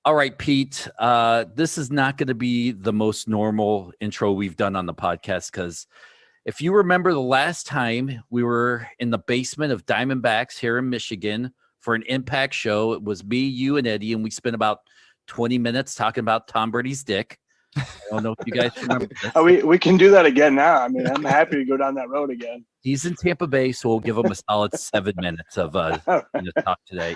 All right, Pete. This is not going to be the most normal intro we've done on the podcast because if you remember the last time we were in the basement of Diamondbacks here in Michigan for an Impact show, it was me, you, and Eddie, and we spent about 20 minutes talking about Tom Brady's dick. I don't know if you guys remember this. We can do that again now. I mean, I'm happy to go down that road again. He's in Tampa Bay, so we'll give him a solid 7 minutes of talk today.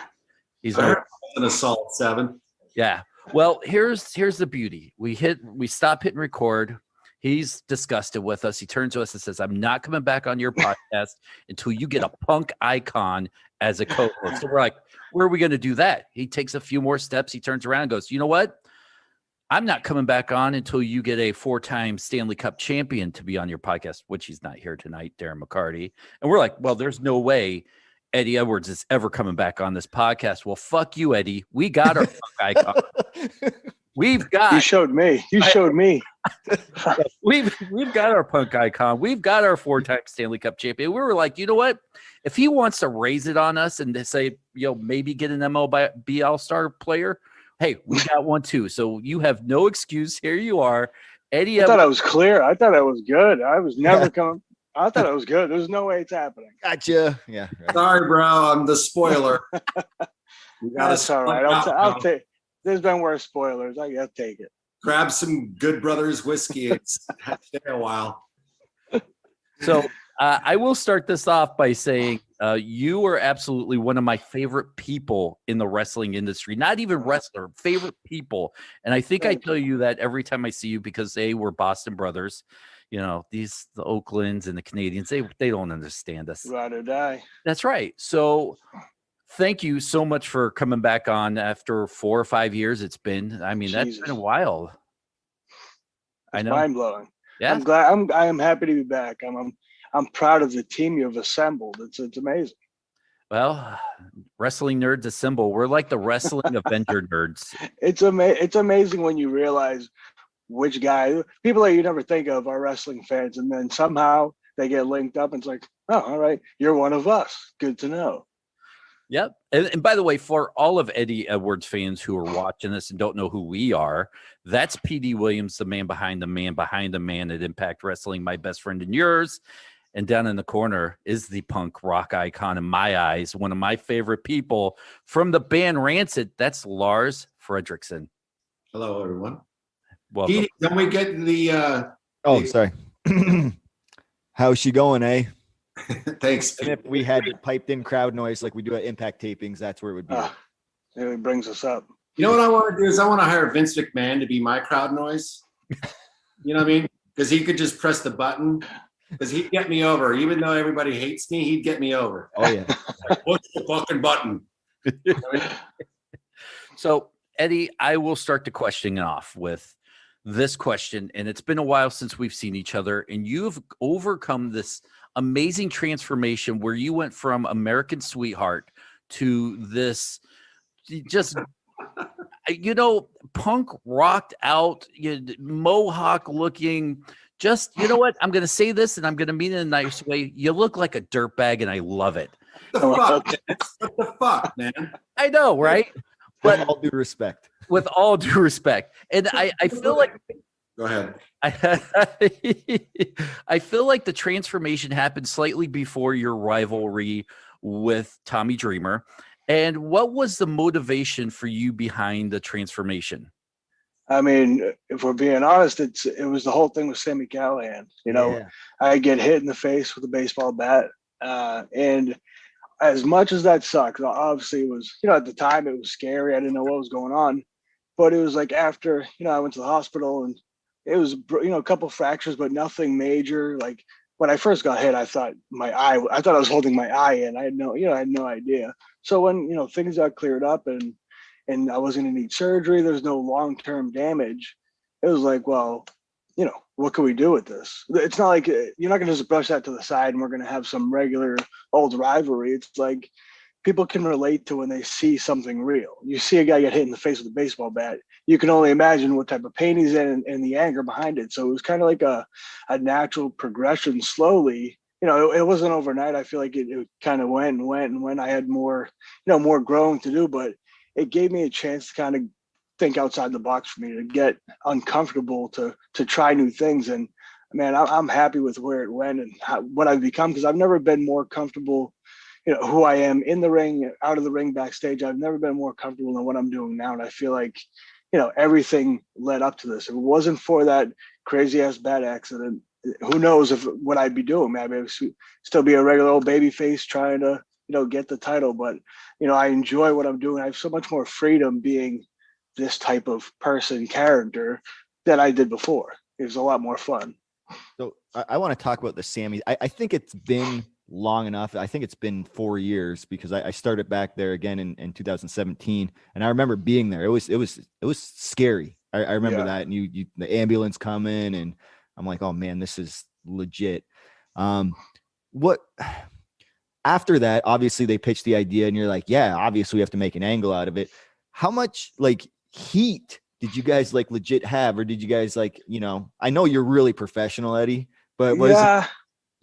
He's an assault 7. Yeah. Well, here's the beauty. We stop hitting record. He's disgusted with us. He turns to us and says, "I'm not coming back on your podcast until you get a punk icon as a co-host." So we're like, where are we going to do that? He takes a few more steps. He turns around and goes, "You know what? I'm not coming back on until you get a 4-time Stanley Cup champion to be on your podcast," which he's not here tonight, Darren McCarty. And we're like, well, there's no way Eddie Edwards is ever coming back on this podcast. Well, fuck you, Eddie. We got our punk icon. We've got. You showed me. We've got our punk icon. We've got our 4-time Stanley Cup champion. We were like, you know what? If he wants to raise it on us and to say, maybe get an MLB All-Star player, hey, we got one too. So you have no excuse. Here you are, Eddie. I thought I was clear. I thought I was good. I was never coming. I thought it was good. There's no way it's happening. Gotcha. Yeah. Right. Sorry, bro. I'm the spoiler. That's all right. I'll take. There's been worse spoilers. I'll take it. Grab some Good Brothers whiskey. It's stay a while. So I will start this off by saying you are absolutely one of my favorite people in the wrestling industry. Not even wrestler, favorite people. And I think I tell you that every time I see you because we're Boston brothers. The Oaklands and the Canadians, they don't understand us. Ride or die. That's right. So thank you so much for coming back on after 4 or 5 years. It's been, that's been a while. I know. Mind blowing. Yeah. I'm glad. I am happy to be back. I'm proud of the team you've assembled. It's amazing. Well, wrestling nerds assemble. We're like the wrestling Avenger nerds. It's amazing when you realize which guy people that you never think of are wrestling fans, and then somehow they get linked up and it's like, oh, all right, you're one of us. Good to know. Yep. And by the way, for all of Eddie Edwards fans who are watching this and don't know who we are, that's PD Williams, the man behind the man at Impact Wrestling, my best friend and yours. And down in the corner is the punk rock icon in my eyes, one of my favorite people from the band Rancid. That's Lars Fredrickson. Hello, everyone. Well, Pete, can we get the sorry. How's she going, eh? Thanks. And if we had piped in crowd noise like we do at Impact tapings, that's where it would be. It brings us up. You know what I want to do is I want to hire Vince McMahon to be my crowd noise. You know what I mean? Because he could just press the button. Because he'd get me over. Even though everybody hates me, he'd get me over. Oh, yeah. Push the fucking button. So, Eddie, I will start the questioning off with this question. And it's been a while since we've seen each other. And you've overcome this amazing transformation where you went from American Sweetheart to this just, punk rocked out, mohawk looking. Just, you know what? I'm going to say this and I'm going to mean it in a nice way. You look like a dirtbag and I love it. What the fuck, man? I know, right? But with all due respect. With all due respect. And I feel like. Go ahead. I feel like the transformation happened slightly before your rivalry with Tommy Dreamer. And what was the motivation for you behind the transformation? I mean, if we're being honest, it was the whole thing with Sami Callahan. I get hit in the face with a baseball bat. And as much as that sucked, obviously it was, at the time it was scary. I didn't know what was going on. But it was like after, I went to the hospital and it was, a couple fractures, but nothing major. Like when I first got hit, I thought I was holding my eye in. I had no idea. So when, things got cleared up and I wasn't going to need surgery, there's no long-term damage. It was like, well, what can we do with this? It's not like you're not going to just brush that to the side and we're going to have some regular old rivalry. It's like people can relate to when they see something real. You see a guy get hit in the face with a baseball bat, you can only imagine what type of pain he's in and the anger behind it. So it was kind of like a natural progression slowly. It wasn't overnight. I feel like it kind of went and went. I had more, more growing to do, but it gave me a chance to kind of think outside the box for me, to get uncomfortable, to try new things. And man, I'm happy with where it went and what I've become, because I've never been more comfortable, who I am in the ring, out of the ring, backstage. I've never been more comfortable than what I'm doing now. And I feel like, everything led up to this. If it wasn't for that crazy ass bad accident, who knows what I'd be doing. Maybe I'd still be a regular old baby face trying to, get the title. But, I enjoy what I'm doing. I have so much more freedom being this type of character than I did before. It was a lot more fun. So I want to talk about the Sami. I think it's been long enough. I think it's been 4 years, because I started back there again in 2017, and I remember being there. It was scary. I remember that, and you the ambulance coming, and I'm like, oh man, this is legit. What after that? Obviously, they pitched the idea, and you're like, yeah, obviously we have to make an angle out of it. How much heat did you guys legit have, or did you guys I know you're really professional, Eddie, but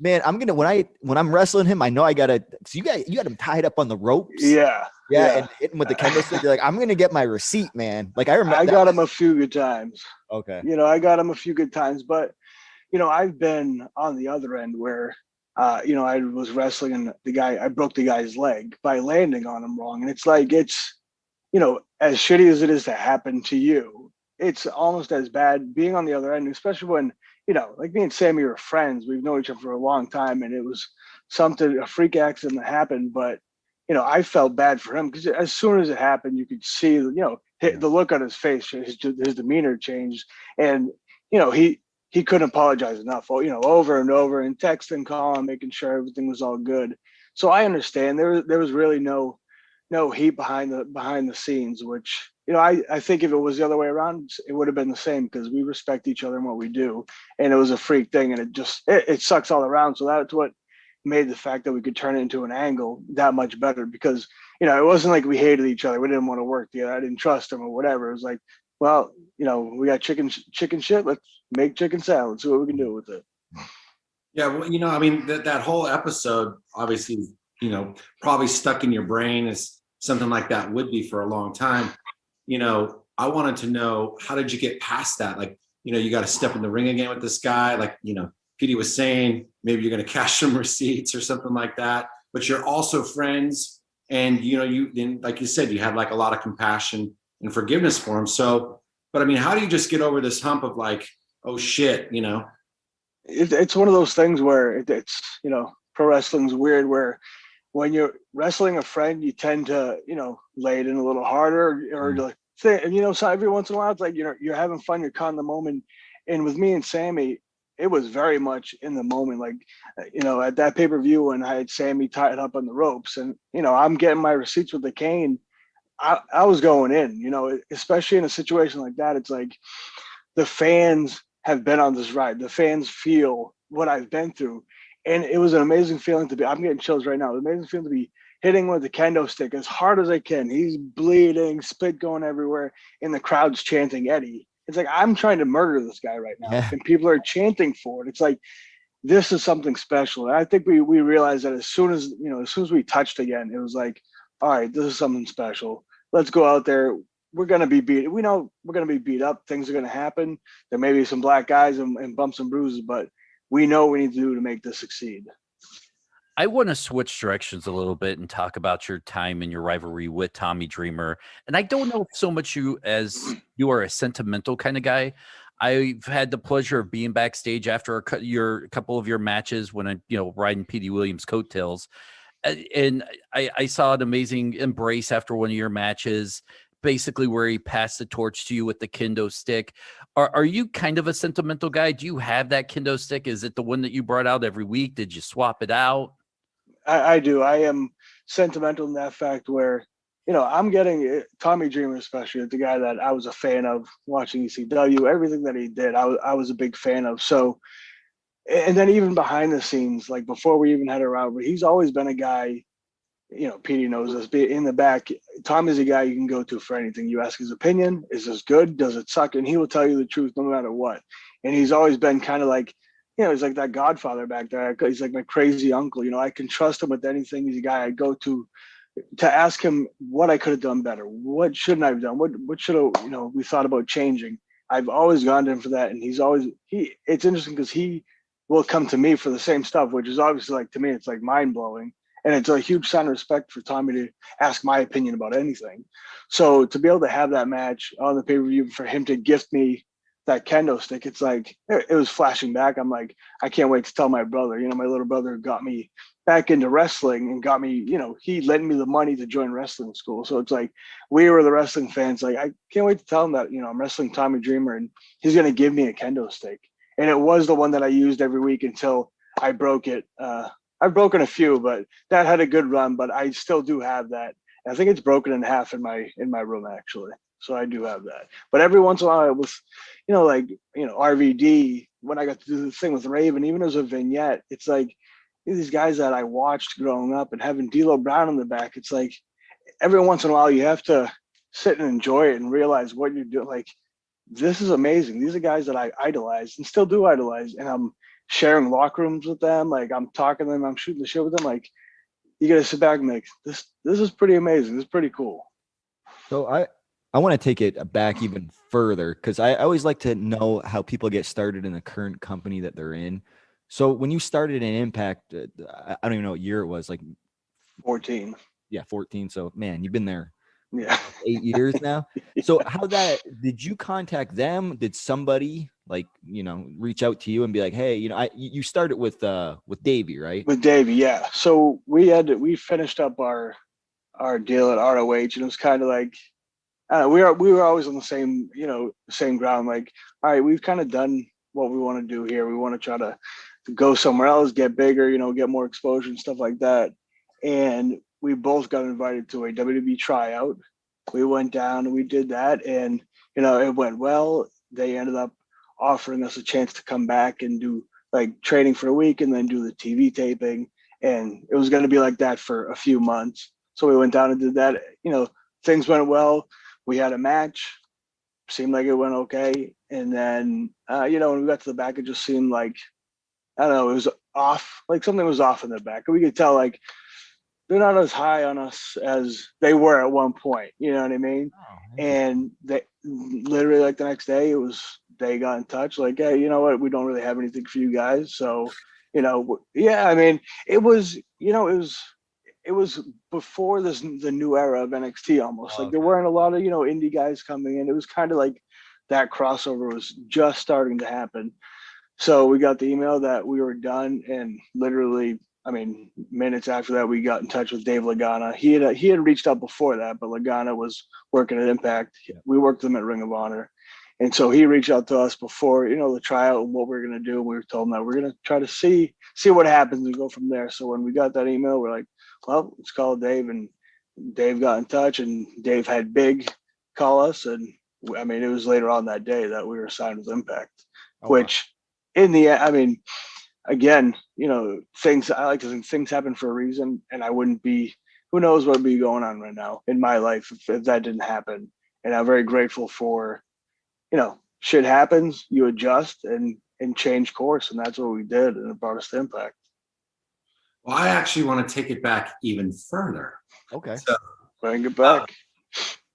man, I'm gonna when I'm wrestling him, I know I gotta. So you got him tied up on the ropes. Yeah, and hitting with the kendo stick. You're like, I'm gonna get my receipt, man. I remember I got him a few good times. Okay, I got him a few good times, but I've been on the other end where, I was wrestling and I broke the guy's leg by landing on him wrong, and it's as shitty as it is to happen to you, it's almost as bad being on the other end, especially when. Like me and Sami are friends. We've known each other for a long time, and it was a freak accident that happened. But, I felt bad for him, because as soon as it happened, you could see, the look on his face, his demeanor changed. And, he couldn't apologize enough, over and over, and text and call and making sure everything was all good. So I understand there was really no heat behind the scenes, which, I think if it was the other way around, it would have been the same, because we respect each other and what we do. And it was a freak thing, and it sucks all around. So that's what made the fact that we could turn it into an angle that much better, because, it wasn't like we hated each other. We didn't want to work together. I didn't trust him or whatever. It was like, well, we got chicken shit. Let's make chicken salad. See what we can do with it. Yeah. Well, that whole episode, obviously, probably stuck in your brain as something like that would be for a long time. I wanted to know, how did you get past that? You got to step in the ring again with this guy. Petey was saying, maybe you're going to cash some receipts or something like that, but you're also friends. And, like you said, you had a lot of compassion and forgiveness for him. So, but how do you just get over this hump of oh shit, It's one of those things where it's, pro wrestling's weird, where when you're wrestling a friend, you tend to, lay it in a little harder, or so every once in a while, it's like, you're having fun, you're caught in the moment. And with me and Sami, it was very much in the moment. At that pay-per-view, when I had Sami tied up on the ropes, and, I'm getting my receipts with the cane, I was going in, especially in a situation like that. It's like the fans have been on this ride. The fans feel what I've been through. And it was an amazing feeling to be, I'm getting chills right now. It was an amazing feeling to be hitting with the kendo stick as hard as I can. He's bleeding, spit going everywhere, and the crowd's chanting Eddie. It's like, I'm trying to murder this guy right now, and people are chanting for it. It's like, this is something special. And I think we realized that as soon as we touched again, it was like, all right, this is something special. Let's go out there. We're going to be beat. We know we're going to be beat up. Things are going to happen. There may be some black eyes and bumps and bruises, but we know what we need to do to make this succeed. I want to switch directions a little bit and talk about your time and your rivalry with Tommy Dreamer. And I don't know so much you are a sentimental kind of guy. I've had the pleasure of being backstage after a couple of your matches when riding Petey Williams' coattails. And I saw an amazing embrace after one of your matches, basically where he passed the torch to you with the kendo stick. Are you kind of a sentimental guy? Do you have that kendo stick? Is it the one that you brought out every week? Did you swap it out? I do. I am sentimental in that fact where, I'm getting Tommy Dreamer, especially the guy that I was a fan of watching ECW, everything that he did, I was a big fan of. So, and then even behind the scenes, like before we even had a rivalry, he's always been a guy, Petey knows this, in the back. Tom is a guy you can go to for anything. You ask his opinion. Is this good? Does it suck? And he will tell you the truth no matter what. And he's always been kind of like, he's like that godfather back there. He's like my crazy uncle. I can trust him with anything. He's a guy I go to to ask him what I could have done better. What shouldn't I have done? What should have, we thought about changing. I've always gone to him for that. And it's interesting because he will come to me for the same stuff, which is obviously, like, to me, it's like mind blowing. And it's a huge sign of respect for Tommy to ask my opinion about anything. So to be able to have that match on the pay-per-view, for him to gift me that kendo stick, it's like, it was flashing back. I'm like, I can't wait to tell my brother. My little brother got me back into wrestling and got me, he lent me the money to join wrestling school. So it's like, we were the wrestling fans. Like, I can't wait to tell him that, I'm wrestling Tommy Dreamer and he's going to give me a kendo stick. And it was the one that I used every week until I broke it. I've broken a few, but that had a good run, but I still do have that. I think it's broken in half in my room, actually. So I do have that. But every once in a while, it was, RVD, when I got to do the thing with Raven, even as a vignette, it's like these guys that I watched growing up and having D'Lo Brown in the back. It's like every once in a while you have to sit and enjoy it and realize what you're doing. Like, this is amazing. These are guys that I idolize and still do idolize. And I'm sharing locker rooms with them. Like, I'm talking to them, I'm shooting the shit with them. Like, you got to sit back and like, this is pretty amazing. This is pretty cool. So I want to take it back even further, because I always like to know how people get started in the current company that they're in. So when you started in Impact, I don't even know what year it was, like 14. Yeah, 14. So man, you've been there 8 years now. So did you contact them? Did somebody reach out to you and be like, hey, you started with Davey, right? With Davey, yeah. So we finished up our deal at ROH, and it was kind of like, we were always on the same ground. Like, all right, we've kind of done what we want to do here. We want to try to go somewhere else, get bigger, get more exposure and stuff like that. And we both got invited to a WWE tryout. We went down and we did that, and it went well. They ended up offering us a chance to come back and do like training for a week and then do the TV taping. And it was going to be like that for a few months. So we went down and did that. Things went well. We had a match, seemed like it went okay. And then, when we got to the back, it just seemed like, I don't know, it was off. Like, something was off in the back. And we could tell, like, they're not as high on us as they were at one point. You know what I mean? Oh, and they literally, like, the next day, they got in touch, like, hey, you know what? We don't really have anything for you guys. So, yeah, I mean, it was before the new era of NXT almost. Like, there weren't a lot of, indie guys coming in. It was kind of like that crossover was just starting to happen. So we got the email that we were done, and literally, I mean, minutes after that, we got in touch with Dave Lagana. He had reached out before that, but Lagana was working at Impact. We worked with him at Ring of Honor. And so he reached out to us before, the tryout and what we were going to do. And we were told that we're going to try to see what happens and go from there. So when we got that email, we're like, well, let's call Dave. And Dave got in touch, and Dave had Big call us. And I mean, it was later on that day that we were signed with Impact, which in the end, I mean, again, I like to think things happen for a reason, and I wouldn't be, who knows what would be going on right now in my life if that didn't happen. And I'm very grateful for, shit happens, you adjust and change course. And that's what we did. And it brought us to Impact. Well, I actually want to take it back even further. Okay. So, bring it back.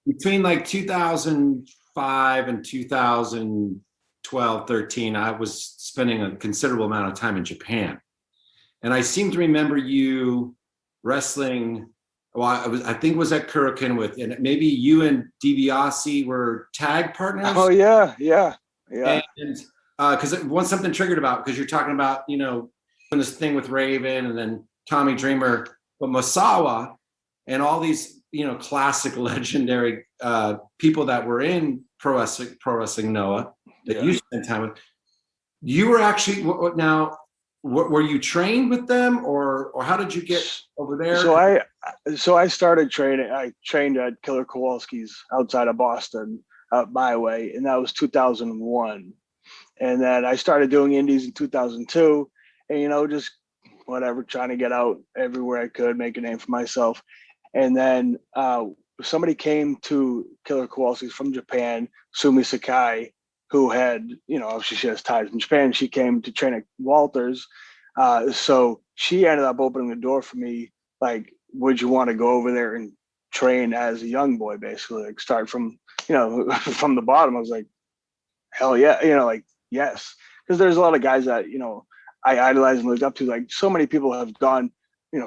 Between like 2005 and 2012, 13, I was spending a considerable amount of time in Japan. And I seem to remember you wrestling. Well, I think it was at Kurikan and maybe you and DiBiase were tag partners. Oh yeah. And because once something triggered about, because you're talking about, this thing with Raven and then Tommy Dreamer, but Masawa and all these, classic legendary people that were in pro wrestling Noah that you spent time with. You were actually now. Were you trained with them, or how did you get over there? So I started training. I trained at Killer Kowalski's outside of Boston, up my way, and that was 2001. And then I started doing indies in 2002, and just whatever, trying to get out everywhere I could, make a name for myself. And then somebody came to Killer Kowalski's from Japan, Sumi Sakai, who had, obviously she has ties in Japan. She came to train at Walters. So she ended up opening the door for me, like would you want to go over there and train as a young boy, basically, like start from, from the bottom? I was like, hell yeah. Like, yes. Because there's a lot of guys that, I idolize and looked up to. Like, so many people have gone,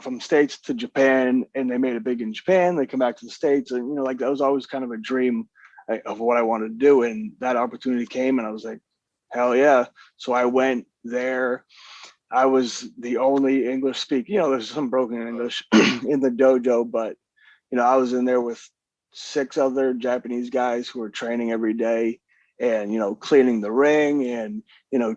from States to Japan, and they made it big in Japan. They come back to the States, and, like, that was always kind of a dream of what I wanted to do. And that opportunity came, and I was like, hell yeah. So I went there. I was the only English speaker, there's some broken English in the dojo, but, I was in there with 6 other Japanese guys who were training every day and, cleaning the ring and,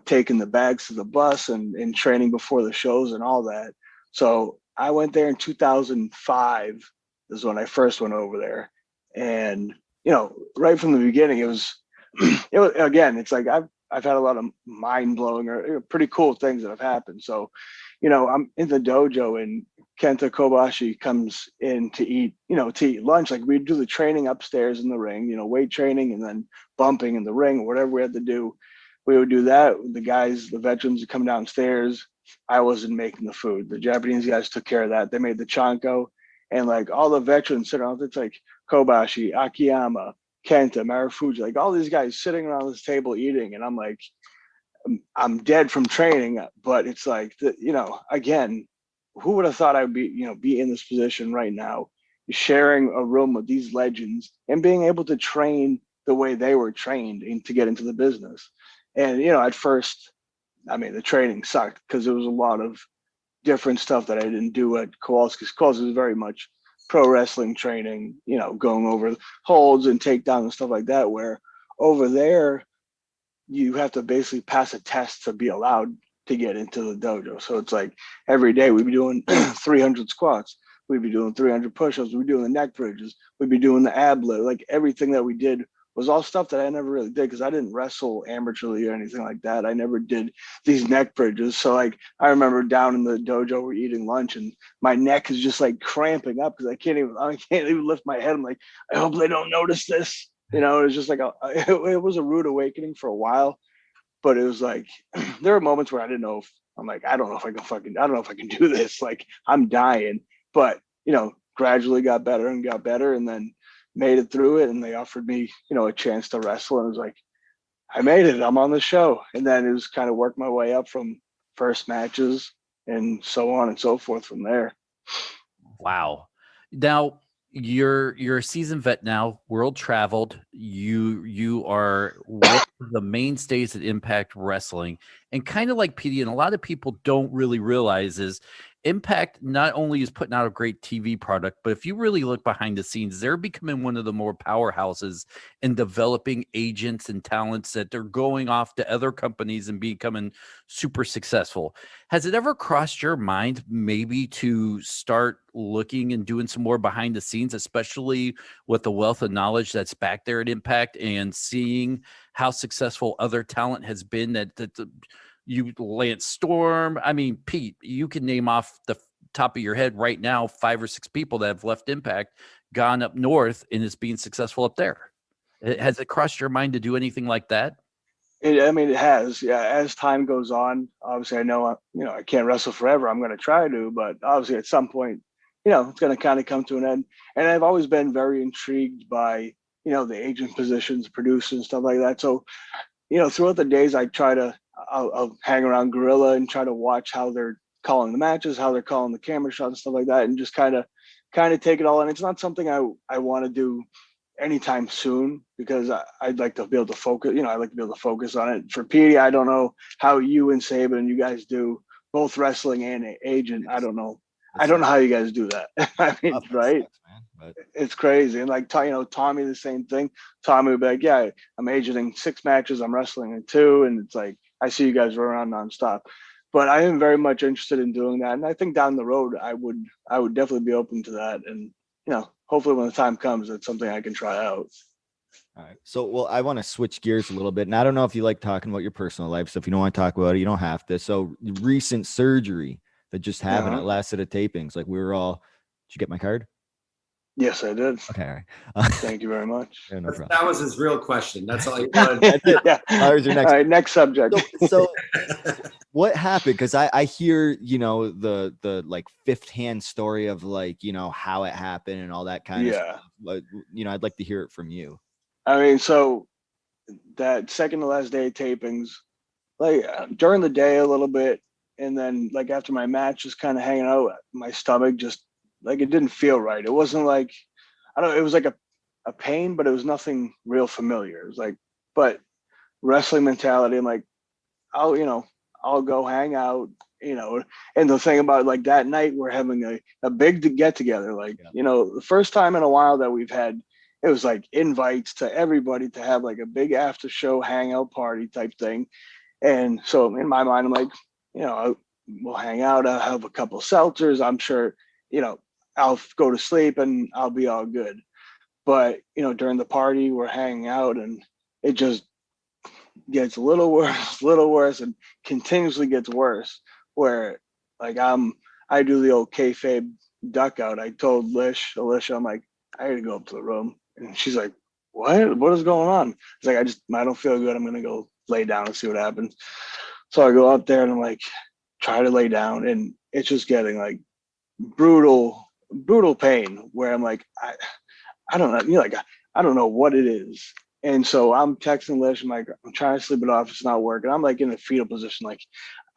taking the bags to the bus and training before the shows and all that. So I went there in 2005 is when I first went over there. And, right from the beginning, it was again, it's like I've had a lot of mind blowing or pretty cool things that have happened. So, I'm in the dojo and Kenta Kobashi comes in to eat lunch. Like, we'd do the training upstairs in the ring, weight training and then bumping in the ring, whatever we had to do. We would do that. The guys, the veterans would come downstairs. I wasn't making the food. The Japanese guys took care of that. They made the chanko, and like all the veterans sit around. It's like Kobashi, Akiyama, Kenta, Marufuji, like all these guys sitting around this table eating. And I'm like, I'm dead from training, but it's like, again, who would have thought I'd be in this position right now, sharing a room with these legends and being able to train the way they were trained to get into the business. And, at first, the training sucked because there was a lot of different stuff that I didn't do at Kowalski's. Kowalski was very much pro wrestling training, going over holds and takedowns and stuff like that, where over there, you have to basically pass a test to be allowed to get into the dojo. So it's like every day we'd be doing 300 squats. We'd be doing 300 push-ups. We'd be doing the neck bridges. We'd be doing the ab lift. Like, everything that we did was all stuff that I never really did because I didn't wrestle amateurly or anything like that. I never did these neck bridges. So like, I remember down in the dojo, we're eating lunch and my neck is just like cramping up because I can't even lift my head. I'm like, I hope they don't notice this. It was just like it was a rude awakening for a while, but it was like there were moments where I didn't know if I don't know if I can do this. Like, I'm dying, but gradually got better and then made it through it. And they offered me, a chance to wrestle. And it was like, I made it, I'm on the show. And then it was kind of worked my way up from first matches and so on and so forth from there. Wow. Now, you're a seasoned vet now, world traveled. You are one of the mainstays at Impact Wrestling, and kind of like PD, and a lot of people don't really realize is Impact not only is putting out a great TV product, but if you really look behind the scenes, they're becoming one of the more powerhouses in developing agents and talents that they're going off to other companies and becoming super successful. Has it ever crossed your mind maybe to start looking and doing some more behind the scenes, especially with the wealth of knowledge that's back there at Impact and seeing how successful other talent has been that you, Lance Storm, Pete, you can name off the top of your head right now 5 or 6 people that have left Impact, gone up north, and is being successful up there. Has it crossed your mind to do anything like that? It has. Yeah. As time goes on, obviously I know, I can't wrestle forever. I'm going to try to, but obviously at some point, it's going to kind of come to an end. And I've always been very intrigued by, the agent positions, producers and stuff like that. So, throughout the days, I'll hang around Gorilla and try to watch how they're calling the matches, how they're calling the camera shots and stuff like that, and just kind of take it all in. It's not something I want to do anytime soon because I'd like to be able to focus. I'd like to be able to focus on it. For PD, I don't know how you and Saban and you guys do both wrestling and agent. I don't know. I don't know how you guys do that. Right? Sucks, man, but it's crazy. And like, Tommy, the same thing. Tommy would be like, yeah, I'm agenting 6 matches. I'm wrestling in 2. And it's like, I see you guys run around nonstop, but I am very much interested in doing that. And I think down the road, I would definitely be open to that. And, hopefully when the time comes, it's something I can try out. all right. So, well, I want to switch gears a little bit. And I don't know if you like talking about your personal life. So if you don't want to talk about it, you don't have to. So recent surgery that just happened at last set of tapings, like we were all, did you get my card? Yes, I did. Okay. All right. Thank you very much. Yeah, no problem. That was his real question. That's all he wanted. That's it. Yeah. Here's your next. All right, next subject. So What happened? Because I hear, the like fifth hand story of like, how it happened and all that kind of stuff. But, I'd like to hear it from you. I mean, so that second to last day of tapings, like during the day a little bit, and then like after my match, just kind of hanging out, my stomach just like it didn't feel right. It wasn't like it was like a pain, but it was nothing real familiar. It was like, but wrestling mentality, I'm like, I'll go hang out, and the thing about like that night, we're having a big get together. Like, the first time in a while that we've had, it was like invites to everybody to have like a big after show hangout party type thing. And so in my mind, I'm like, we'll hang out. I'll have a couple seltzers. I'm sure, I'll go to sleep and I'll be all good. But, during the party, we're hanging out and it just gets a little worse and continuously gets worse, where like I do the old kayfabe duck out. I told Alicia, I'm like, I gotta go up to the room. And she's like, what is going on? It's like, I don't feel good. I'm going to go lay down and see what happens. So I go up there and I'm like, try to lay down. And it's just getting like brutal pain where I'm like, I don't know. I don't know what it is. And so I'm texting Lish. I'm like, I'm trying to sleep it off. It's not working. I'm like in a fetal position. Like,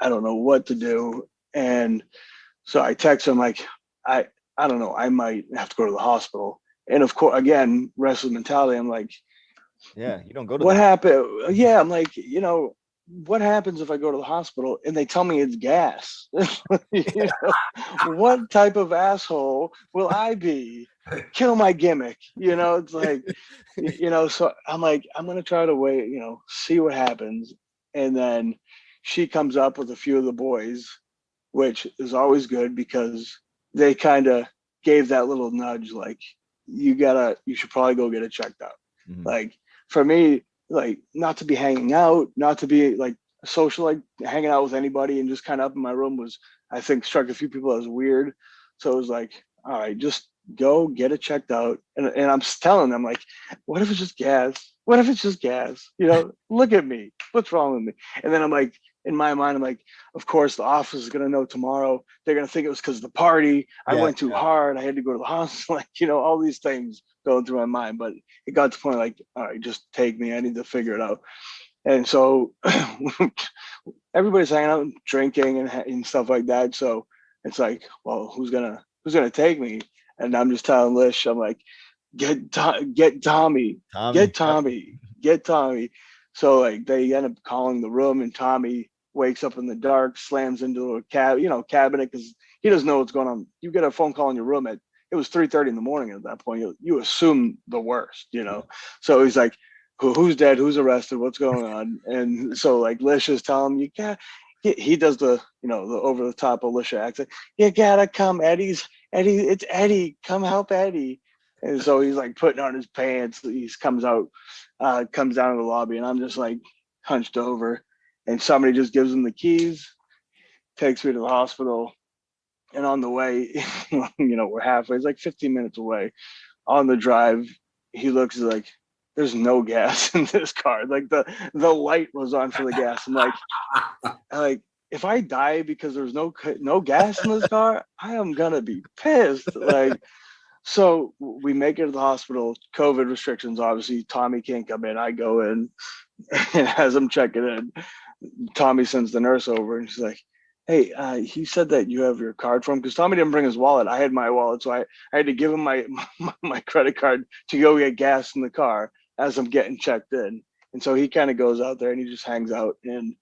I don't know what to do. And so I text him like, I don't know. I might have to go to the hospital. And of course, again, wrestling mentality. I'm like, yeah, you don't go to what happened? Yeah, I'm like, what happens if I go to the hospital and they tell me it's gas? What type of asshole will I be? Kill my gimmick. It's like, so I'm like, I'm gonna try to wait, see what happens. And then she comes up with a few of the boys, which is always good because they kind of gave that little nudge, like, you should probably go get it checked out. Mm-hmm. Like for me, like not to be hanging out, not to be like social, like hanging out with anybody and just kind of up in my room was, I think, struck a few people as weird. So it was like, all right, just go get it checked out. And I'm telling them like, what if it's just gas? What if it's just gas? Look at me. What's wrong with me? And then I'm like, in my mind, I'm like, of course, the office is going to know tomorrow. They're going to think it was because of the party. I went too hard. I had to go to the hospital. Like, all these things going through my mind. But it got to the point like, all right, just take me. I need to figure it out. And so everybody's hanging out and drinking and stuff like that. So it's like, well, who's gonna take me? And I'm just telling Lish, I'm like, get Tommy. Get Tommy. So like they end up calling the room, and Tommy wakes up in the dark, slams into a cabinet because he doesn't know what's going on. You get a phone call in your room it was 3:30 in the morning at that point. You assume the worst, So he's like, who's dead? Who's arrested? What's going on? And so like Lish is telling him, he does the the over the top Alicia accent. You gotta come, Eddie. It's Eddie. Come help Eddie. And so he's like putting on his pants. He comes down to the lobby, and I'm just like hunched over, and somebody just gives him the keys, takes me to the hospital. And on the way, we're halfway. It's like 15 minutes away. On the drive, he looks like, there's no gas in this car. Like the light was on for the gas. I'm like, if I die because there's no gas in this car, I am gonna be pissed. Like, so we make it to the hospital. COVID restrictions, obviously. Tommy can't come in. I go in, and as I'm checking in, Tommy sends the nurse over, and she's like, hey, he said that you have your card for him, because Tommy didn't bring his wallet. I had my wallet, so I had to give him my credit card to go get gas in the car as I'm getting checked in. And so he kind of goes out there and he just hangs out. And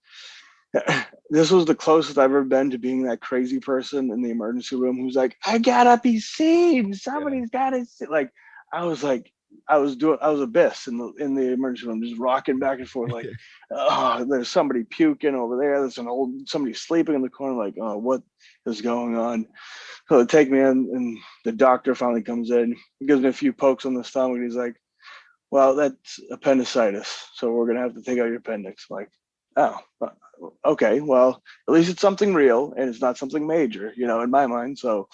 this was the closest I've ever been to being that crazy person in the emergency room who's like, I gotta be seen. Somebody's gotta see. Like, I was abyss in the emergency room, just rocking back and forth. Like, oh, there's somebody puking over there. There's somebody sleeping in the corner. Like, oh, what is going on? So they take me in, and the doctor finally comes in. He gives me a few pokes on the stomach. And he's like, well, that's appendicitis, so we're gonna have to take out your appendix. I'm like, oh, okay. Well, at least it's something real, and it's not something major, in my mind. So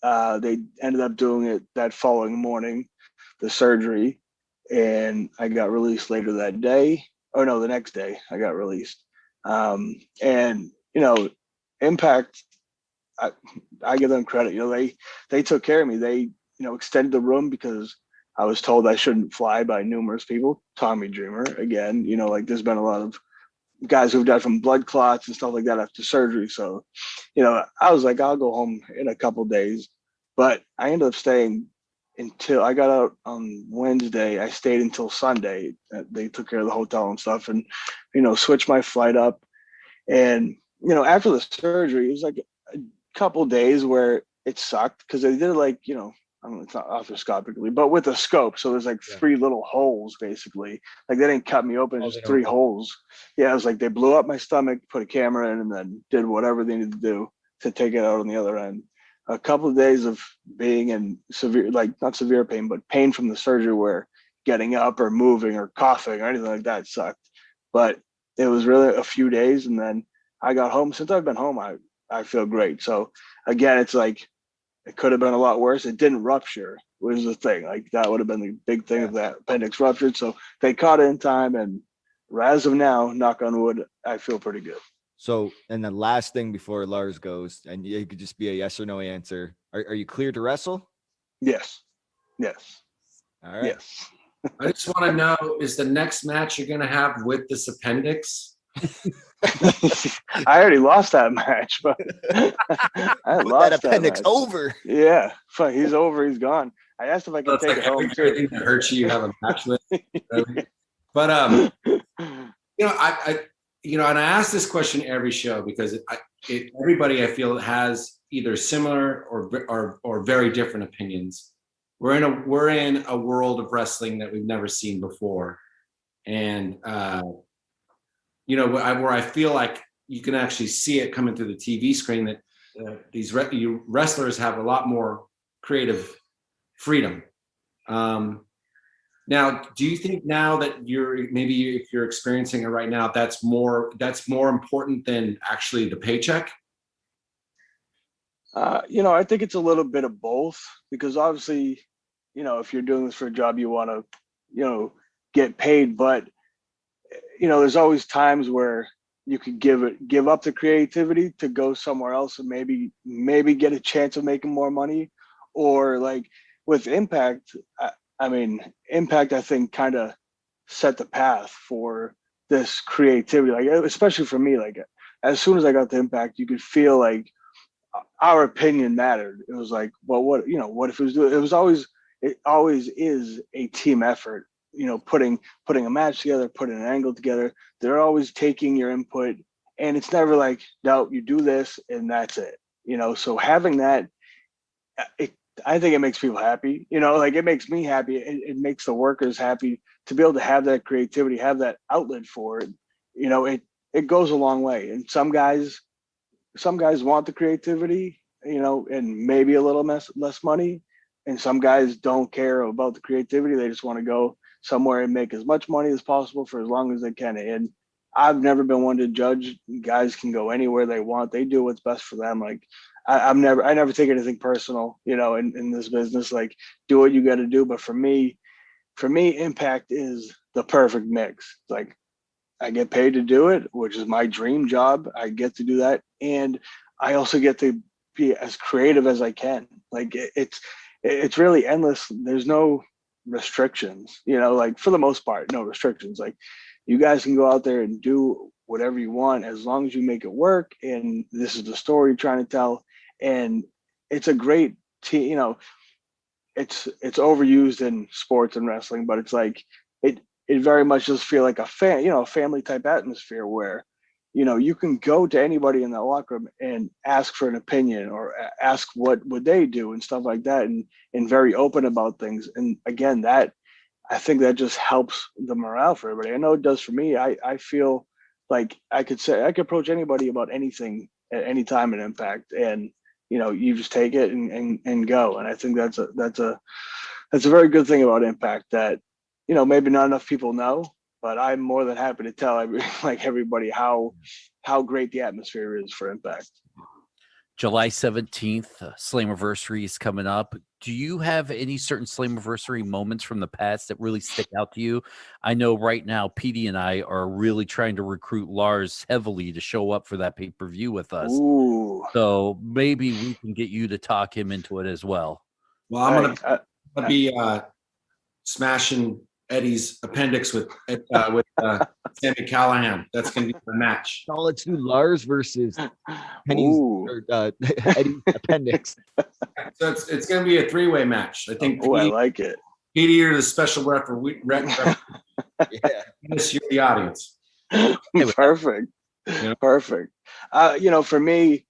they ended up doing it that following morning, the surgery, and I got released later that day. Oh no, the next day I got released. And Impact, I give them credit. They took care of me. They, extended the room because I was told I shouldn't fly by numerous people. Tommy Dreamer, again, there's been a lot of guys who've died from blood clots and stuff like that after surgery. So, I was like, I'll go home in a couple days, but I ended up staying until I got out on Wednesday. I stayed until Sunday. They took care of the hotel and stuff, and, switched my flight up. And, after the surgery, it was like a couple days where it sucked because they did I don't know, it's not arthroscopically, but with a scope. So there's 3 little holes, basically. Like they didn't cut me open, just 3 holes. Yeah, it was like they blew up my stomach, put a camera in, and then did whatever they needed to do to take it out on the other end. A couple of days of being in severe, not severe pain, but pain from the surgery where getting up or moving or coughing or anything like that sucked. But it was really a few days, and then I got home. Since I've been home, I feel great. So again, it's like, it could have been a lot worse. It didn't rupture, was the thing. Like that would have been the big thing if that appendix ruptured. So they caught it in time, and as of now, knock on wood, I feel pretty good. So, and the last thing before Lars goes, and it could just be a yes or no answer. Are you clear to wrestle? Yes. All right. Yes. I just want to know, is the next match you're going to have with this appendix? I already lost that match, but I lost that appendix that match. Over. Yeah, he's over. He's gone. I asked if I could take it home too. Everything that hurts you have a match with. But I and I ask this question every show because everybody I feel has either similar or very different opinions. We're in a world of wrestling that we've never seen before, and where I feel like you can actually see it coming through the TV screen that these wrestlers have a lot more creative freedom. Now, do you think now that if you're experiencing it right now, that's more important than actually the paycheck? I think it's a little bit of both because obviously, if you're doing this for a job, you want to, get paid, but there's always times where you could give up the creativity to go somewhere else and maybe get a chance of making more money. Or like with Impact, Impact, I think, kind of set the path for this creativity. Like, especially for me, like as soon as I got to Impact, you could feel like our opinion mattered. It was like, well, what if it always is a team effort. Putting a match together, putting an angle together. They're always taking your input, and it's never like, no, you do this and that's it. So having that, I think it makes people happy. It makes me happy. It makes the workers happy to be able to have that creativity, have that outlet for it. It goes a long way. And some guys want the creativity, and maybe a little less money. And some guys don't care about the creativity. They just want to go somewhere and make as much money as possible for as long as they can. And I've never been one to judge. Guys can go anywhere they want. They do what's best for them. Like I never take anything personal, in this business. Like, do what you got to do. But for me, Impact is the perfect mix. Like, I get paid to do it, which is my dream job. I get to do that, and I also get to be as creative as I can. Like, it's really endless. There's no restrictions, like for the most part, no restrictions. Like, you guys can go out there and do whatever you want as long as you make it work. And this is the story you're trying to tell. And it's a great team. It's overused in sports and wrestling, but it's like it very much does feel like a family type atmosphere where you can go to anybody in that locker room and ask for an opinion or ask what would they do and stuff like that, and very open about things. And again, that I think that just helps the morale for everybody. I know it does for me. I feel like I could approach anybody about anything at any time in Impact, and you just take it and go. And I think that's a very good thing about Impact that maybe not enough people know. But I'm more than happy to tell everybody how great the atmosphere is for Impact. July 17th, Slammiversary is coming up. Do you have any certain Slammiversary moments from the past that really stick out to you? I know right now, Petey and I are really trying to recruit Lars heavily to show up for that pay-per-view with us. Ooh. So maybe we can get you to talk him into it as well. Well, I'm gonna be smashing Eddie's appendix with Sami Callahan. That's gonna be the match. Oh, let's do Lars versus Penny's or, Eddie's appendix. So it's gonna be a 3-way match. I think. I like it. Petey, you're the special referee. Yeah, you're the audience. Perfect. Yeah. Perfect. For me,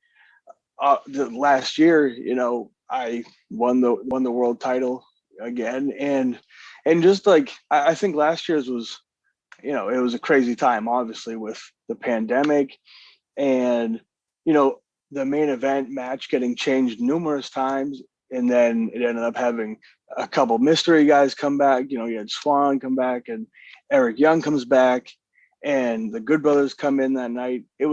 the last year, I won the world title again, and just like I think last year's was, it was a crazy time, obviously, with the pandemic, and the main event match getting changed numerous times, and then it ended up having a couple mystery guys come back. You had Swan come back, and Eric Young comes back, and the Good Brothers come in that night. It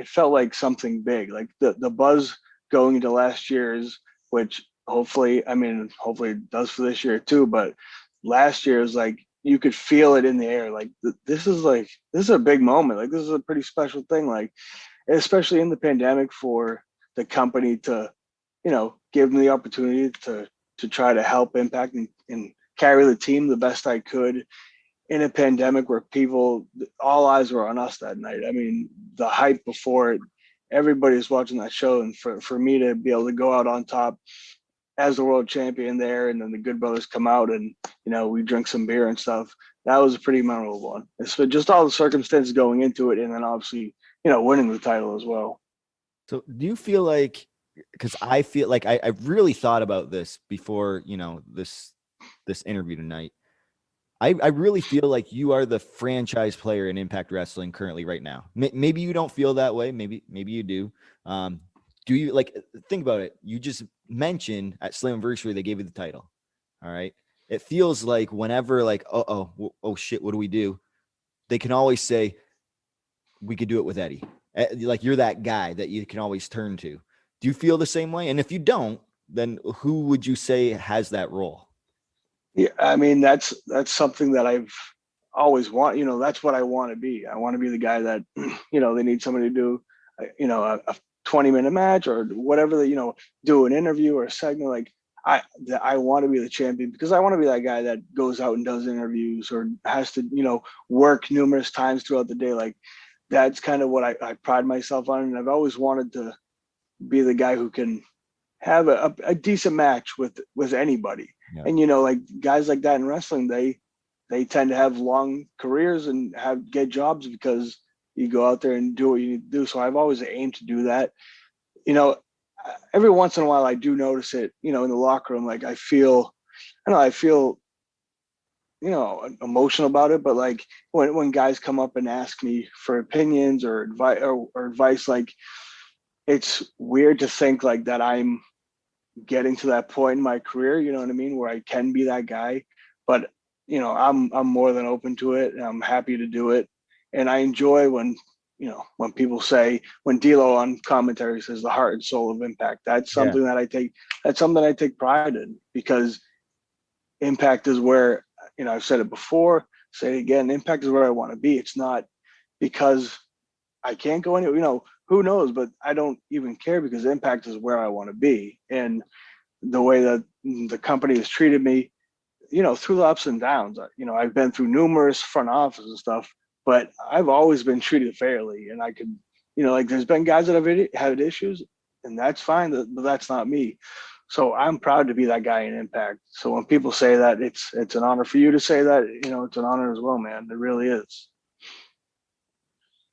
felt like something big, like the buzz going into last year's, which hopefully it does for this year too. But last year is like, you could feel it in the air. Like this is a big moment. Like this is a pretty special thing. Like, especially in the pandemic, for the company to, give me the opportunity to try to help Impact and carry the team the best I could in a pandemic where all eyes were on us that night. I mean, the hype before it, everybody was watching that show, and for me to be able to go out on top as the world champion there, and then the Good Brothers come out and, we drink some beer and stuff. That was a pretty memorable one. It's just all the circumstances going into it, and then obviously, winning the title as well. So do you feel like, because I feel like I've really thought about this before, this interview tonight. I really feel like you are the franchise player in Impact Wrestling currently right now. Maybe you don't feel that way. Maybe you do. Do you, like, think about it? You just mentioned at Slammiversary they gave you the title. All right. It feels like whenever, like, oh shit, what do we do? They can always say, we could do it with Eddie. Like, you're that guy that you can always turn to. Do you feel the same way? And if you don't, then who would you say has that role? Yeah, I mean, that's something that I've always want. That's what I want to be. I want to be the guy that, they need somebody to do, a 20-minute match or whatever, do an interview or a segment. Like, I want to be the champion, because I want to be that guy that goes out and does interviews or has to, work numerous times throughout the day. Like, that's kind of what I pride myself on. And I've always wanted to be the guy who can have a decent match with anybody. Yeah. And, like, guys like that in wrestling, they tend to have long careers and get jobs because you go out there and do what you need to do. So I've always aimed to do that. Every once in a while I do notice it, in the locker room. Like, I feel emotional about it, but like when guys come up and ask me for opinions or advice, like, it's weird to think like that I'm getting to that point in my career, you know what I mean, where I can be that guy. But I'm more than open to it, and I'm happy to do it. And I enjoy when people say, when D'Lo on commentary says the heart and soul of Impact, that's something that I take pride in, because Impact is where, I've said it before, say it again, Impact is where I want to be. It's not because I can't go anywhere, who knows, but I don't even care, because Impact is where I want to be. And the way that the company has treated me, through the ups and downs, I've been through numerous front office and stuff, but I've always been treated fairly. And I could, like, there's been guys that have had issues, and that's fine, but that's not me. So I'm proud to be that guy in Impact. So when people say that, it's an honor for you to say that, it's an honor as well, man. It really is.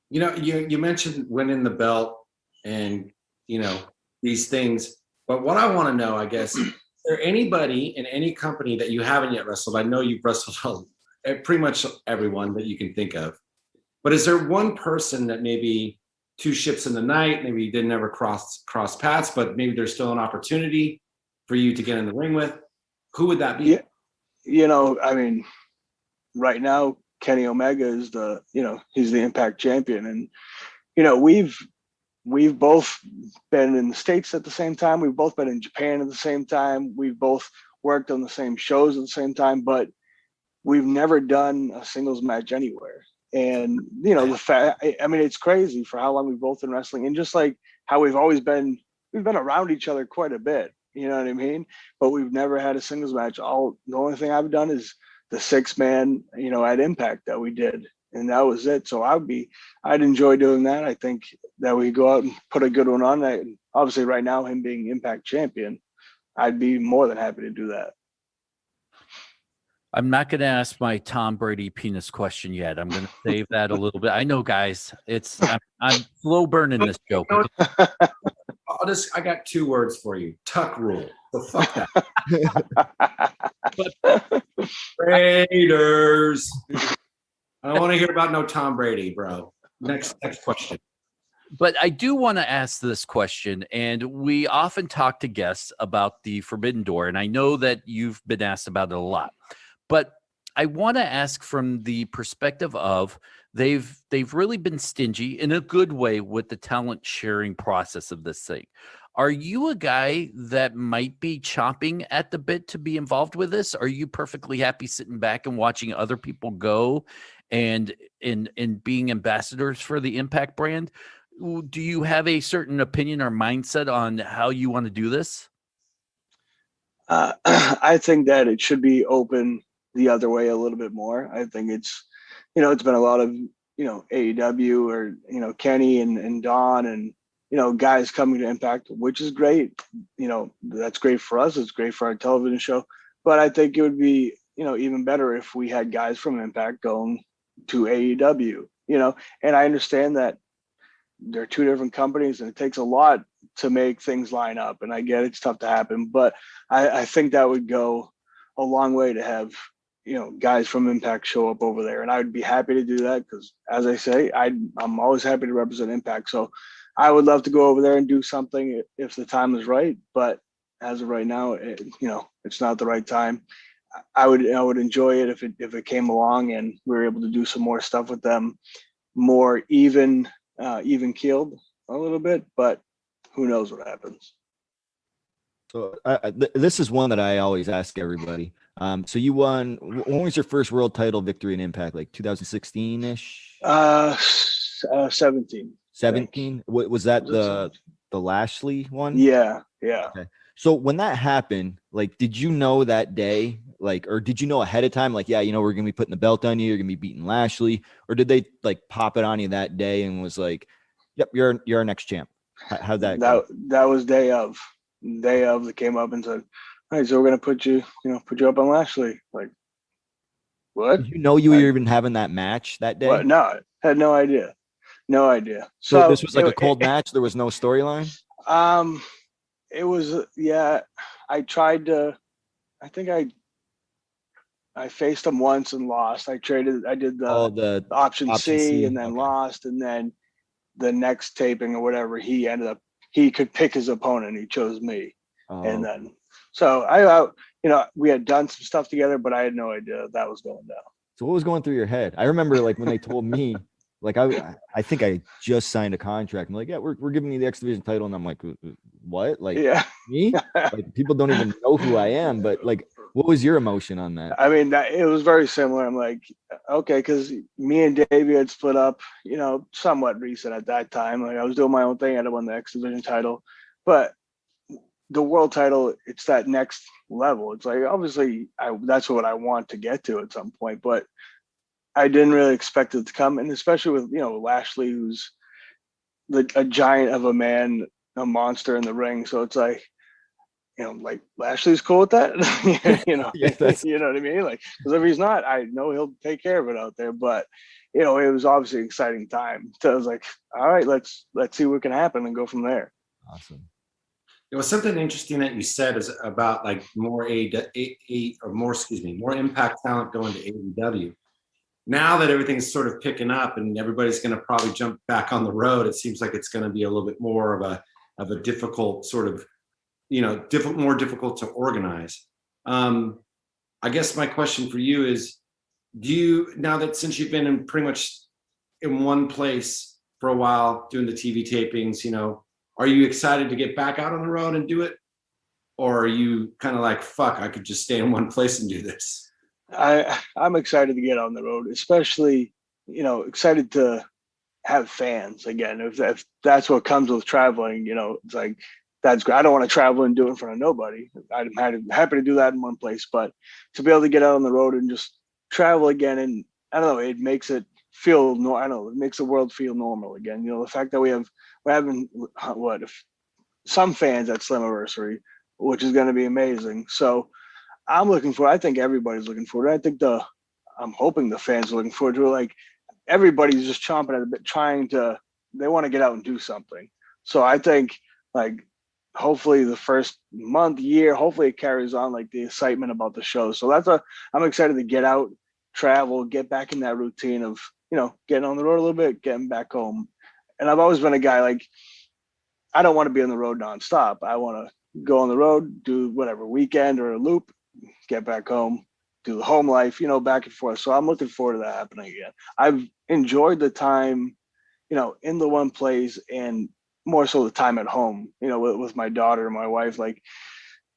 You mentioned winning the belt and, these things, but what I want to know, I guess, is there anybody in any company that you haven't yet wrestled? I know you've wrestled pretty much everyone that you can think of, but is there one person that maybe two ships in the night, maybe you didn't ever cross paths, but maybe there's still an opportunity for you to get in the ring with? Who would that be? Yeah, I mean, right now, Kenny Omega is he's the Impact champion. And, we've we've both been in the States at the same time. We've both been in Japan at the same time. We've both worked on the same shows at the same time, but we've never done a singles match anywhere. And, the fact, I mean, it's crazy for how long we've both been wrestling, and just like how we've been around each other quite a bit, you know what I mean? But we've never had a singles match. The only thing I've done is the 6-man, at Impact that we did. And that was it. So I'd enjoy doing that. I think that we go out and put a good one on. Obviously right now, him being Impact champion, I'd be more than happy to do that. I'm not going to ask my Tom Brady penis question yet. I'm going to save that a little bit. I know, guys, I'm slow burning this joke. I got 2 words for you. Tuck rule. So fuck that. Raiders. I don't want to hear about no Tom Brady, bro. Next question. But I do want to ask this question, and we often talk to guests about the Forbidden Door, and I know that you've been asked about it a lot. But I want to ask from the perspective of they've really been stingy in a good way with the talent sharing process of this thing. Are you a guy that might be chomping at the bit to be involved with this? Are you perfectly happy sitting back and watching other people go and in being ambassadors for the Impact brand? Do you have a certain opinion or mindset on how you want to do this? I think that it should be open the other way a little bit more. I think it's been a lot of, AEW or, Kenny and Don and, guys coming to Impact, which is great. That's great for us. It's great for our television show. But I think it would be, even better if we had guys from Impact going to AEW, and I understand that they're 2 different companies and it takes a lot to make things line up. And I get it's tough to happen, but I think that would go a long way to have, guys from Impact show up over there. And I would be happy to do that because, as I say, I'm always happy to represent Impact. So I would love to go over there and do something if the time is right. But as of right now, it's not the right time. I would enjoy it if it came along and we were able to do some more stuff with them, more even keeled a little bit, but who knows what happens. So this is one that I always ask everybody. So you won. When was your first world title victory in Impact? Like 2016-ish? 17. 17? What was that? The Lashley one? Yeah. Okay. So when that happened, like, did you know that day, like, or did you know ahead of time, like, yeah, we're gonna be putting the belt on you, you're gonna be beating Lashley, or did they like pop it on you that day and was like, yep, you're our next champ? How'd that go? That was day of. They came up and said, all right, so we're gonna put you up on Lashley. Like, what? Did you know you were even having that match that day? What? No, I had no idea. So this was like a cold match. There was no storyline. It was, I tried to. I think I faced him once and lost. I did the option C and then lost, and then the next taping or whatever, he could pick his opponent. He chose me, and then so I we had done some stuff together, but I had no idea that was going down. So what was going through your head? I remember like when they told me, like I think I just signed a contract. I'm like, yeah, we're giving you the X Division title, and I'm like, what? Like, me? Like, people don't even know who I am. But like, what was your emotion on that? I mean, it was very similar. I'm like, okay, because me and Davey had split up, somewhat recent at that time. Like I was doing my own thing. I had won the X Division title, but the world title, it's that next level. It's like, obviously that's what I want to get to at some point, but I didn't really expect it to come. And especially with, Lashley, who's a giant of a man, a monster in the ring. So it's like, like Lashley's cool with that, you know what I mean? Like, because if he's not, I know he'll take care of it out there. But it was obviously an exciting time. So I was like, all right, let's see what can happen and go from there. Awesome. It was something interesting that you said is about like more Impact talent going to AEW. Now that everything's sort of picking up and everybody's going to probably jump back on the road, it seems like it's going to be a little bit more of a difficult sort of, more difficult to organize. I guess my question for you is, now that since you've been in pretty much in one place for a while doing the TV tapings. You know, are you excited to get back out on the road and do it? Or are you kind of like, fuck, I could just stay in one place and do this? I'm excited to get on the road, especially, you know, excited to have fans again. If that's what comes with traveling, you know, it's like, that's great. I don't want to travel and do it in front of nobody. I'm happy to do that in one place, but to be able to get out on the road and just travel again, and I don't know, it makes it feel it makes the world feel normal again. You know, the fact that we're having some fans at Slammiversary, which is going to be amazing. So I think everybody's looking forward. I think I'm hoping the fans are looking forward to it. Like, everybody's just chomping at the bit, they want to get out and do something. So I think, like, hopefully the first month, year, hopefully it carries on, like, the excitement about the show. So I'm excited to get out, travel, get back in that routine of, you know, getting on the road a little bit, getting back home. And I've always been a guy, like, I don't want to be on the road nonstop. I want to go on the road, do whatever, weekend or a loop, get back home, do the home life, you know, back and forth. So I'm looking forward to that happening again. I've enjoyed the time, you know, in the one place, and more so the time at home, you know, with my daughter and my wife. Like,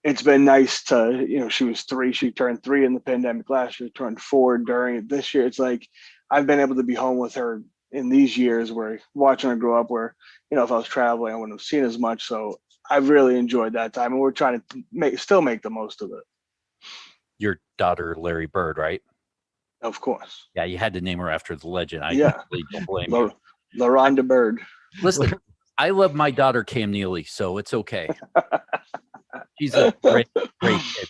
it's been nice to, you know, she was 3, she turned 3 in the pandemic last year, turned 4 during it this year. It's like, I've been able to be home with her in these years, where watching her grow up, where, you know, if I was traveling, I wouldn't have seen as much. So I've really enjoyed that time, and we're trying to still make the most of it. Your daughter, Larry Bird, right? Of course. Yeah, you had to name her after the legend. I really don't blame you. LaRonda Bird. Listen, I love my daughter, Cam Neely, so it's okay. She's a great kid.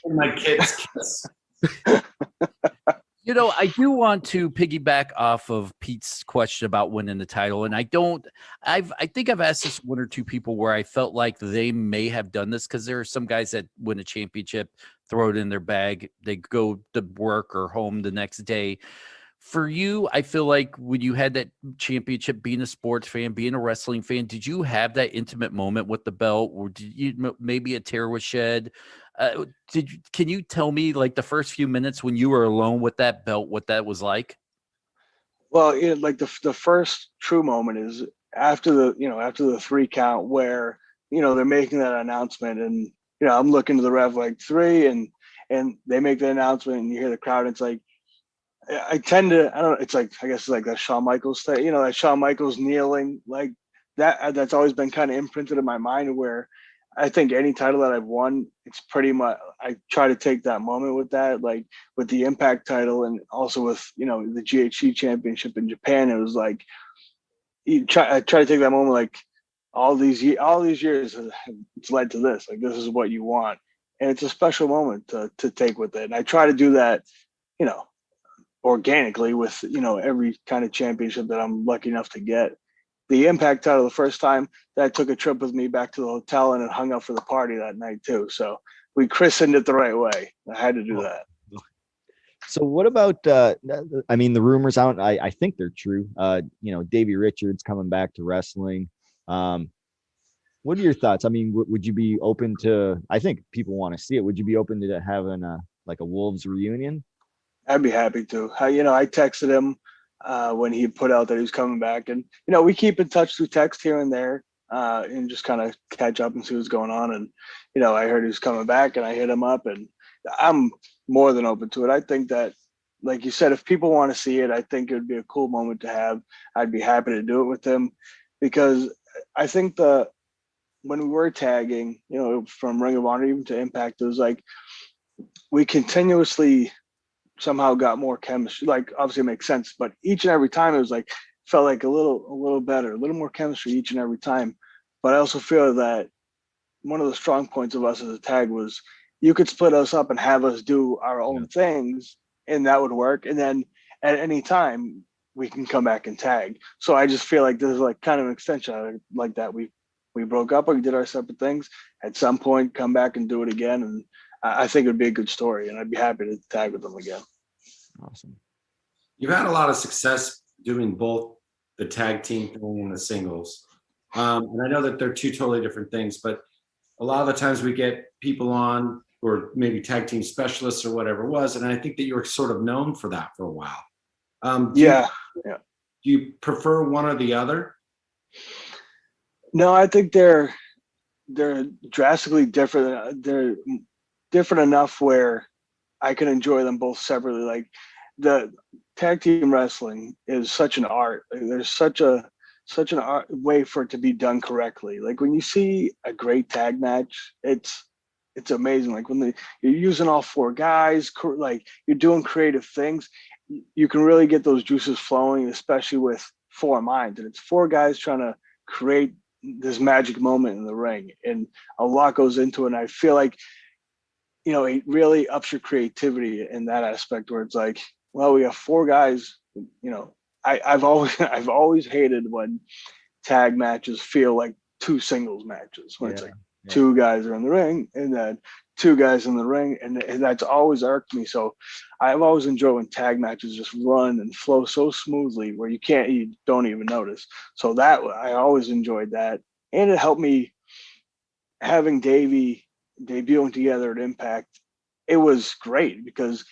My kids kiss. You know, I do want to piggyback off of Pete's question about winning the title. And I think I've asked this one or two people where I felt like they may have done this, because there are some guys that win a championship, throw it in their bag, they go to work or home the next day. For you, I feel like when you had that championship, being a sports fan, being a wrestling fan, did you have that intimate moment with the belt, or did you maybe a tear was shed? Can you tell me, like, the first few minutes when you were alone with that belt, what that was like? Well, you know, like the first true moment is after the 3 count, where, you know, they're making that announcement, and, you know, I'm looking to the ref like 3, and they make the announcement, and you hear the crowd. And it's like, it's like, I guess it's like that Shawn Michaels thing, you know, that Shawn Michaels kneeling, like that's always been kind of imprinted in my mind, where I think any title that I've won, it's pretty much, I try to take that moment with that, like with the Impact title, and also with, you know, the GHC championship in Japan. It was like, I try to take that moment, like, all these years it's led to this, like, this is what you want. And it's a special moment to take with it. And I try to do that, you know, organically with, you know, every kind of championship that I'm lucky enough to get. The Impact title, the first time, that took a trip with me back to the hotel, and it hung up for the party that night too. So we christened it the right way. I had to do that. So what about, I mean, the rumors out, I think they're true. You know, Davey Richards coming back to wrestling. What are your thoughts? I mean, would you be open to, I think people want to see it. Would you be open to having like a Wolves reunion? I'd be happy to. I texted him when he put out that he was coming back, and, you know, we keep in touch through text here and there, and just kind of catch up and see what's going on. And, you know, I heard he was coming back, and I hit him up, and I'm more than open to it. I think that, like you said, if people want to see it, I think it would be a cool moment to have. I'd be happy to do it with him, because I think when we were tagging, you know, from Ring of Honor even to Impact, it was like we continuously somehow got more chemistry. Like, obviously it makes sense, but each and every time it was like, felt like a little better, a little more chemistry each and every time. But I also feel that one of the strong points of us as a tag was, you could split us up and have us do our own things, and that would work. And then at any time we can come back and tag. So I just feel like this is like kind of an extension like that. We broke up, we did our separate things. At some point, come back and do it again. And I think it would be a good story, and I'd be happy to tag with them again. Awesome. You've had a lot of success doing both the tag team thing and the singles. And I know that they're two totally different things, but a lot of the times we get people on, or maybe tag team specialists or whatever it was, and I think that you were sort of known for that for a while. Do you prefer one or the other? No, I think they're drastically different. They're different enough where I can enjoy them both separately. Like the tag team wrestling is such an art. Like, there's such an art way for it to be done correctly. Like when you see a great tag match, it's amazing. Like when you're using all four guys, like you're doing creative things, you can really get those juices flowing, especially with four minds. And it's four guys trying to create this magic moment in the ring, and a lot goes into it. And I feel like, it really ups your creativity in that aspect where it's like, well, we have four guys, I've always hated when tag matches feel like two singles matches, when it's like two guys are in the ring and then two guys in the ring, and that's always irked me. So I've always enjoyed when tag matches just run and flow so smoothly where you don't even notice. So that I always enjoyed that, and it helped me having Davey debuting together at Impact. It was great because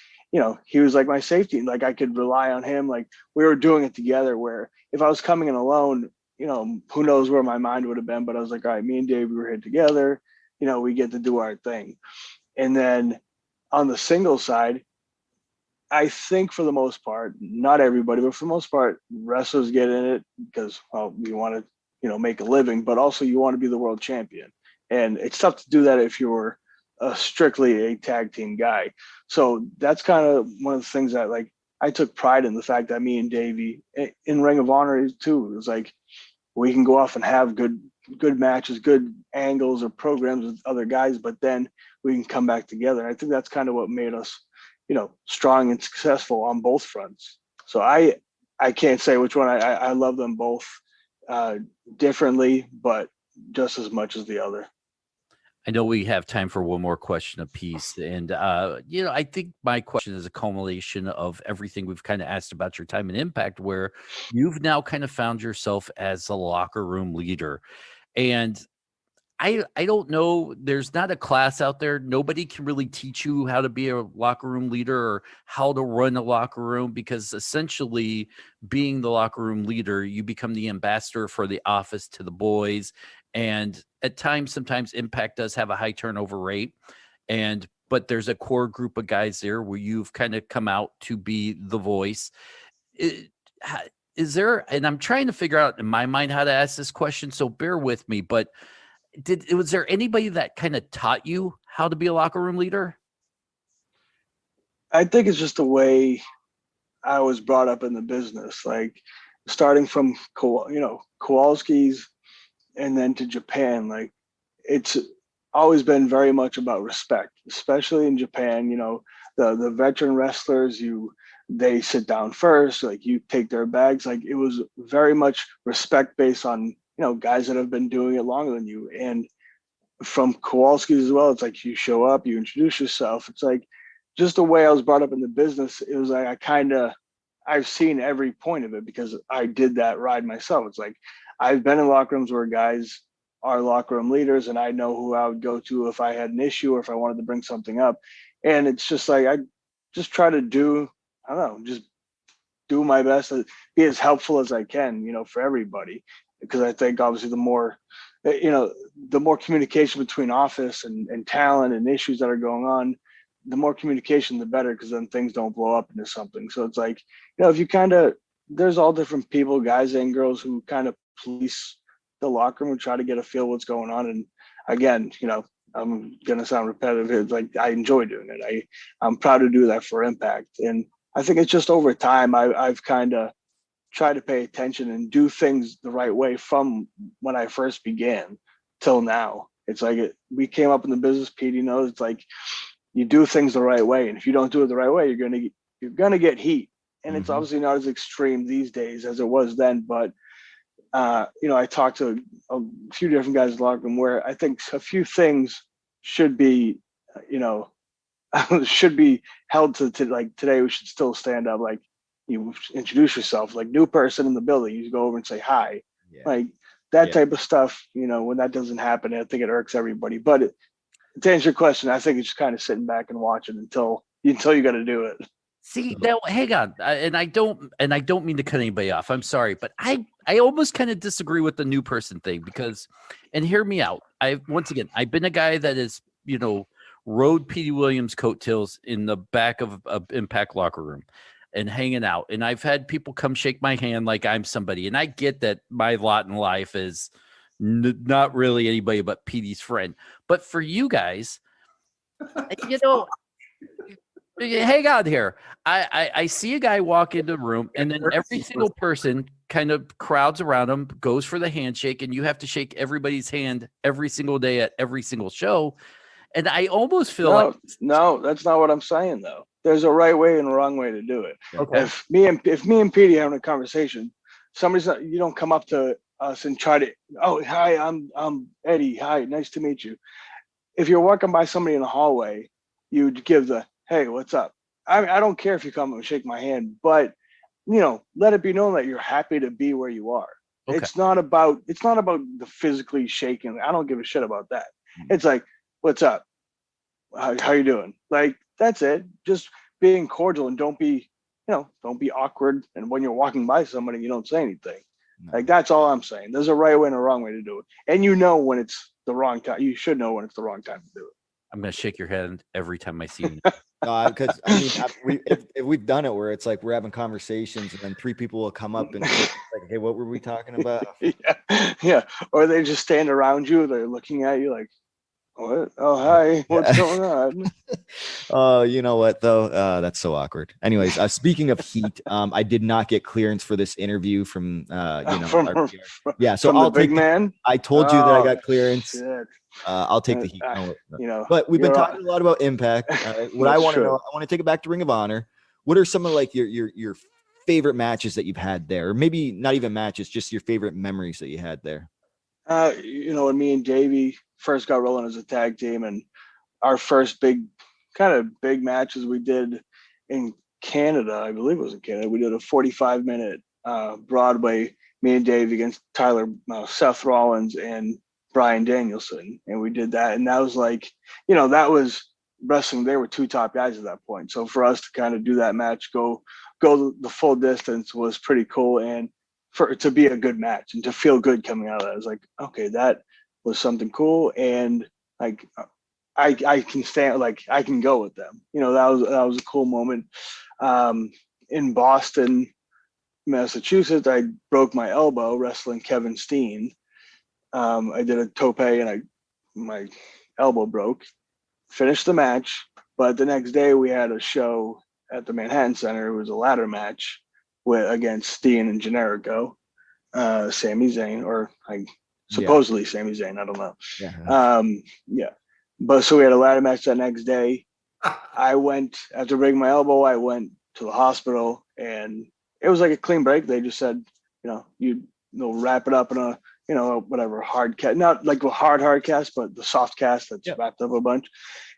he was like my safety. Like I could rely on him. Like we were doing it together, where if I was coming in alone, who knows where my mind would have been. But I was like, all right, me and Dave, we were here together. We get to do our thing. And then on the single side, I think for the most part, not everybody, but for the most part, wrestlers get in it because, well, we want to, make a living, but also you want to be the world champion. And it's tough to do that if you're strictly a tag team guy. So that's kind of one of the things that, like, I took pride in the fact that me and Davey in Ring of Honor too, it was like, we can go off and have good matches, good angles or programs with other guys, but then we can come back together. And I think that's kind of what made us, strong and successful on both fronts. So I can't say which one. I love them both differently, but just as much as the other. I know we have time for one more question apiece. And, I think my question is a culmination of everything we've kind of asked about your time in Impact, where you've now kind of found yourself as a locker room leader. And I don't know, there's not a class out there. Nobody can really teach you how to be a locker room leader or how to run a locker room, because essentially being the locker room leader, you become the ambassador for the office to the boys. And at times, sometimes Impact does have a high turnover rate. But there's a core group of guys there where you've kind of come out to be the voice. Is there, and I'm trying to figure out in my mind how to ask this question, so bear with me, but was there anybody that kind of taught you how to be a locker room leader? I think it's just the way I was brought up in the business, like starting from, Kowalski's and then to Japan. Like it's always been very much about respect, especially in Japan. The veteran wrestlers, they sit down first, like you take their bags. Like it was very much respect based on, guys that have been doing it longer than you. And from Kowalski's as well, it's like you show up, you introduce yourself. It's like just the way I was brought up in the business. It was like I've seen every point of it because I did that ride myself. It's like I've been in locker rooms where guys are locker room leaders, and I know who I would go to if I had an issue or if I wanted to bring something up. And it's just like I just try to do my best to be as helpful as I can, for everybody. Because I think obviously the more communication between office and talent and issues that are going on, the more communication, the better, because then things don't blow up into something. So it's like, if you there's all different people, guys and girls, who kind of police the locker room and try to get a feel what's going on. And again, I'm going to sound repetitive. It's like, I enjoy doing it. I'm proud to do that for Impact. And I think it's just over time, I've kind of try to pay attention and do things the right way from when I first began till now. It's like we came up in the business, Pete, it's like you do things the right way. And if you don't do it the right way, you're gonna get heat. And It's obviously not as extreme these days as it was then. But I talked to a few different guys in the locker room where I think a few things should be, should be held to like today. We should still stand up, like, you introduce yourself, like new person in the building, you go over and say hi, like that type of stuff. When that doesn't happen, I think it irks everybody. But to answer your question, I think it's just kind of sitting back and watching until you got to do it. See, now hang on, and I don't mean to cut anybody off. I'm sorry, but I I almost kind of disagree with the new person thing because, and hear me out. I've been a guy that is, rode Petey Williams coattails in the back of a Impact locker room and hanging out. And I've had people come shake my hand like I'm somebody. And I get that my lot in life is not really anybody but Petey's friend. But for you guys, hang on here. I see a guy walk into the room, and then every single person kind of crowds around him, goes for the handshake, and you have to shake everybody's hand every single day at every single show. And I almost feel no, that's not what I'm saying though. There's a right way and a wrong way to do it. Okay. If me and Petey having a conversation, you don't come up to us and try to, oh, hi, I'm Eddie. Hi, nice to meet you. If you're walking by somebody in the hallway, you'd give the, hey, what's up? I don't care if you come and shake my hand, but let it be known that you're happy to be where you are. Okay. It's not about the physically shaking. I don't give a shit about that. It's like, what's up? How you doing? Like, that's it. Just being cordial and don't be awkward. And when you're walking by somebody, you don't say anything. No. Like, that's all I'm saying. There's a right way and a wrong way to do it. And when it's the wrong time. You should know when it's the wrong time to do it. I'm going to shake your hand every time I see you. Because if we've done it where it's like we're having conversations and then three people will come up and like, hey, what were we talking about? Yeah. Or they just stand around you. They're looking at you like, what? Oh, hi. What's going on? Oh, you know what though? That's so awkward. Anyways, speaking of heat, I did not get clearance for this interview from So I'll take man. I told you that I got clearance. Shit. I'll take the heat. But we've been talking a lot about Impact. What I want to know, I want to take it back to Ring of Honor. What are some of like your favorite matches that you've had there? Or maybe not even matches, just your favorite memories that you had there. When me and Davey first got rolling as a tag team, and our first big matches we did in Canada, I believe it was in Canada. We did a 45-minute Broadway, me and Dave against Seth Rollins and Bryan Danielson, and we did that, and that was like, that was wrestling. They were two top guys at that point, so for us to kind of do that match, go the full distance was pretty cool, and for it to be a good match and to feel good coming out of that, I was like, okay, that was something cool, and like I can stand, like I can go with them. That was a cool moment. In Boston, Massachusetts, I broke my elbow wrestling Kevin Steen. I did a tope and my elbow broke. Finished the match, but the next day we had a show at the Manhattan Center. It was a ladder match against Steen and Generico, Sami Zayn, or supposedly Sami Zayn. I don't know. But so we had a ladder match that next day. I went, after breaking my elbow, I went to the hospital, and it was like a clean break. They just said, wrap it up in a, whatever hard cast, not like a hard cast, but the soft cast that's wrapped up a bunch.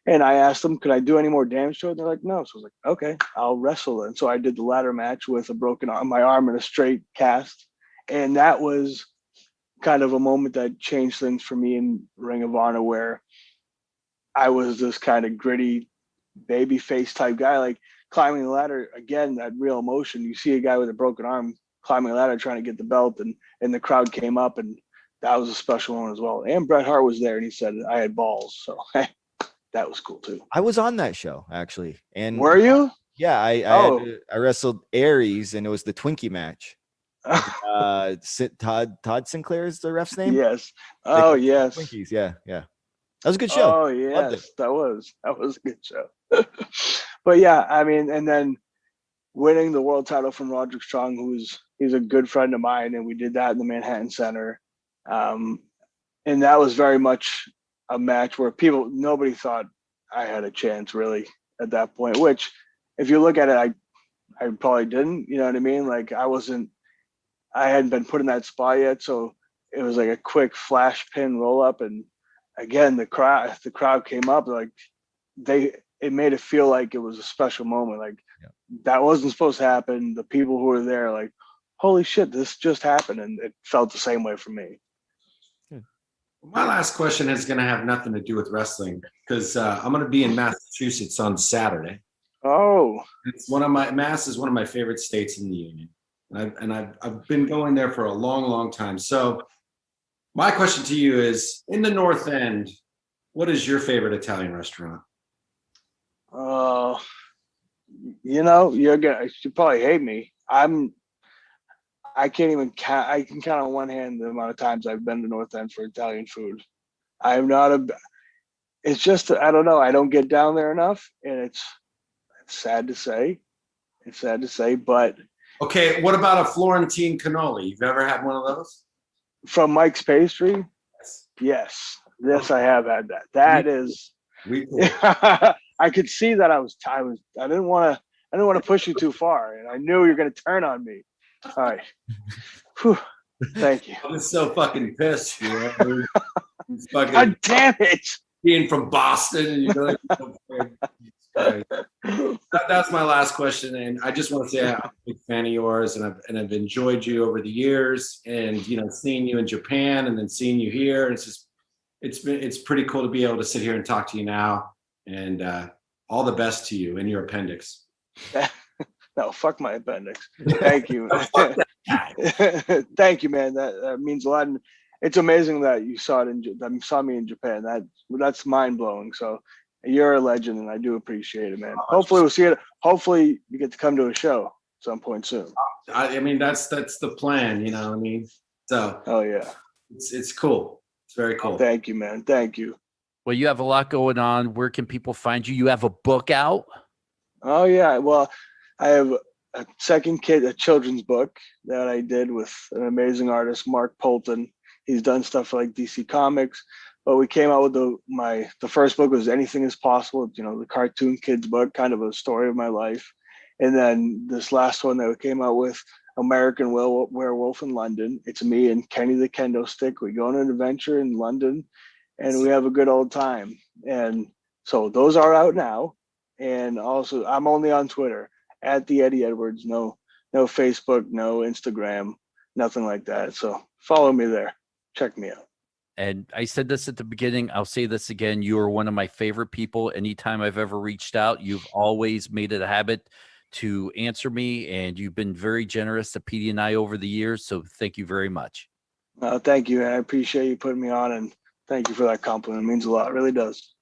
And I asked them, could I do any more damage to it? And they're like, no. So I was like, okay, I'll wrestle. And so I did the ladder match with a broken arm, my arm in a straight cast. And that was kind of a moment that changed things for me in Ring of Honor, where I was this kind of gritty baby face type guy, like climbing the ladder. Again, that real emotion. You see a guy with a broken arm climbing a ladder trying to get the belt, and the crowd came up, and that was a special one as well. And Bret Hart was there, and he said I had balls, so that was cool too. I was on that show actually. And were you? Yeah, I wrestled Aries, and it was the Twinkie match. Todd Sinclair is the ref's name. Yes. Oh yes. Twinkies. Yeah. That was a good show. Oh yes, that was a good show. But yeah, I mean, and then winning the world title from Roderick Strong, he's a good friend of mine, and we did that in the Manhattan Center. And that was very much a match where nobody thought I had a chance really at that point, which if you look at it, I probably didn't, you know what I mean? Like I hadn't been put in that spot yet. So it was like a quick flash pin roll up. And again, the crowd came up, like it made it feel like it was a special moment. Like that wasn't supposed to happen. The people who were there, like, holy shit, this just happened. And it felt the same way for me. My last question is going to have nothing to do with wrestling, because I'm going to be in Massachusetts on Saturday. Oh, Mass is one of my favorite states in the union. and I've been going there for a long time. So my question to you is, in the North End, what is your favorite Italian restaurant? You probably hate me. I can't even count. I can count on one hand the amount of times I've been to North End for Italian food. I'm not a. It's just I don't know. I don't get down there enough, and it's sad to say. It's sad to say, but Okay, what about a Florentine cannoli? You've ever had one of those? from Mike's Pastry, Yes. yes, I have had that. That is. We I could see that I didn't want to push you too far, and I knew you were going to turn on me. All right. Whew. Thank you. I'm so fucking pissed. You know? I mean, it's fucking God damn it. being from Boston, and you're like, that's my last question. And I just want to say I'm a big fan of yours, and I've enjoyed you over the years, and seeing you in Japan and then seeing you here. And it's pretty cool to be able to sit here and talk to you now. And all the best to you and your appendix. No, fuck my appendix. Thank you. Thank you, man. That means a lot. And it's amazing that you saw me in Japan. That's mind blowing. So you're a legend, and I do appreciate it, man. Hopefully we'll see it. Hopefully you get to come to a show at some point soon. I mean, that's the plan. You know what I mean? So. Oh yeah. It's cool. It's very cool. Thank you, man. Thank you. Well, you have a lot going on. Where can people find you? You have a book out? Oh yeah. Well, I have a a children's book that I did with an amazing artist, Mark Polton. He's done stuff like DC Comics, but we came out with the first book was Anything Is Possible, the cartoon kids book, kind of a story of my life. And then this last one that we came out with, American Werewolf in London. It's me and Kenny the Kendo Stick. We go on an adventure in London, and we have a good old time. And so those are out now. And also, I'm only on Twitter at the Eddie Edwards. No Facebook, no Instagram, nothing like that. So follow me there. Check me out. And I said this at the beginning. I'll say this again. You are one of my favorite people. Anytime I've ever reached out, you've always made it a habit to answer me, and you've been very generous to Petey and I over the years. So thank you very much. Thank you. And I appreciate you putting me on, and thank you for that compliment. It means a lot. It really does.